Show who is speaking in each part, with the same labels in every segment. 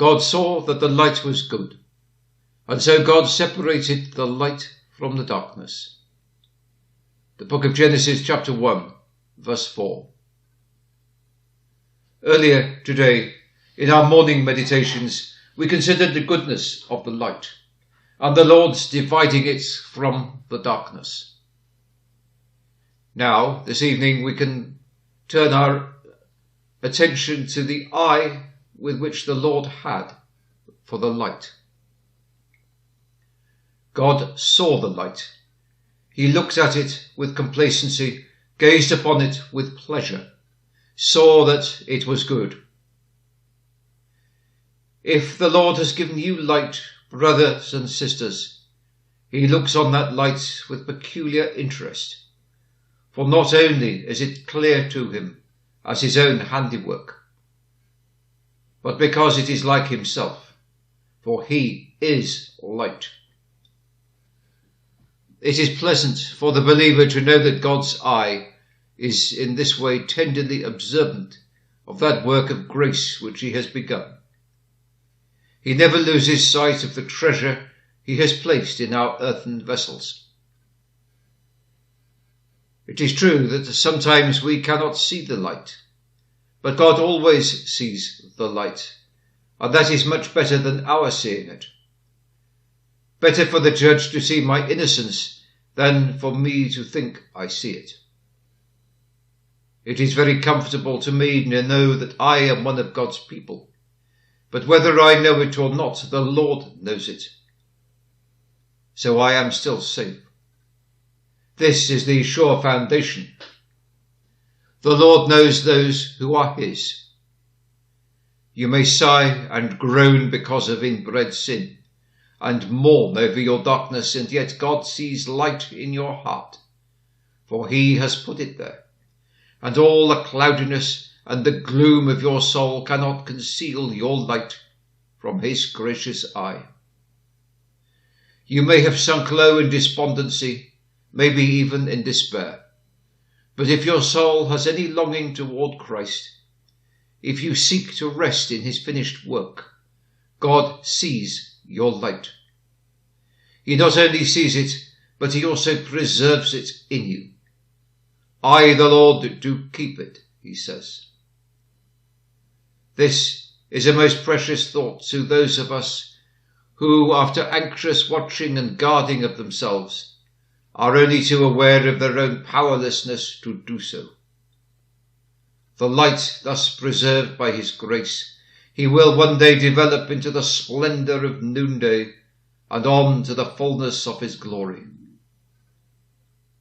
Speaker 1: God saw that the light was good, and so God separated the light from the darkness. The book of Genesis chapter 1, verse 4. Earlier today, in our morning meditations, we considered the goodness of the light and the Lord's dividing it from the darkness. Now, this evening, we can turn our attention to the eye with which the Lord had for the light. God saw the light. He looked at it with complacency, gazed upon it with pleasure, saw that it was good. If the Lord has given you light, brothers and sisters, he looks on that light with peculiar interest, for not only is it clear to him as his own handiwork, but because it is like himself, for he is light. It is pleasant for the believer to know that God's eye is in this way tenderly observant of that work of grace which he has begun. He never loses sight of the treasure he has placed in our earthen vessels. It is true that sometimes we cannot see the light, but God always sees the light, and that is much better than our seeing it. Better for the judge to see my innocence than for me to think I see it. It is very comfortable to me to know that I am one of God's people, but whether I know it or not, the Lord knows it. So I am still safe. This is the sure foundation. The Lord knows those who are his. You may sigh and groan because of inbred sin, and mourn over your darkness, and yet God sees light in your heart, for he has put it there, and all the cloudiness and the gloom of your soul cannot conceal your light from his gracious eye. You may have sunk low in despondency, maybe even in despair, but if your soul has any longing toward Christ, if you seek to rest in his finished work, God sees your light. He not only sees it, but he also preserves it in you. I, the Lord, do keep it, he says. This is a most precious thought to those of us who, after anxious watching and guarding of themselves, are only too aware of their own powerlessness to do so. The light thus preserved by his grace, he will one day develop into the splendour of noonday and on to the fullness of his glory.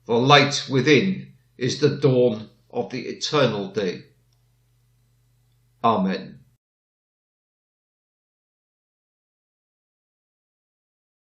Speaker 1: The light within is the dawn of the eternal day. Amen.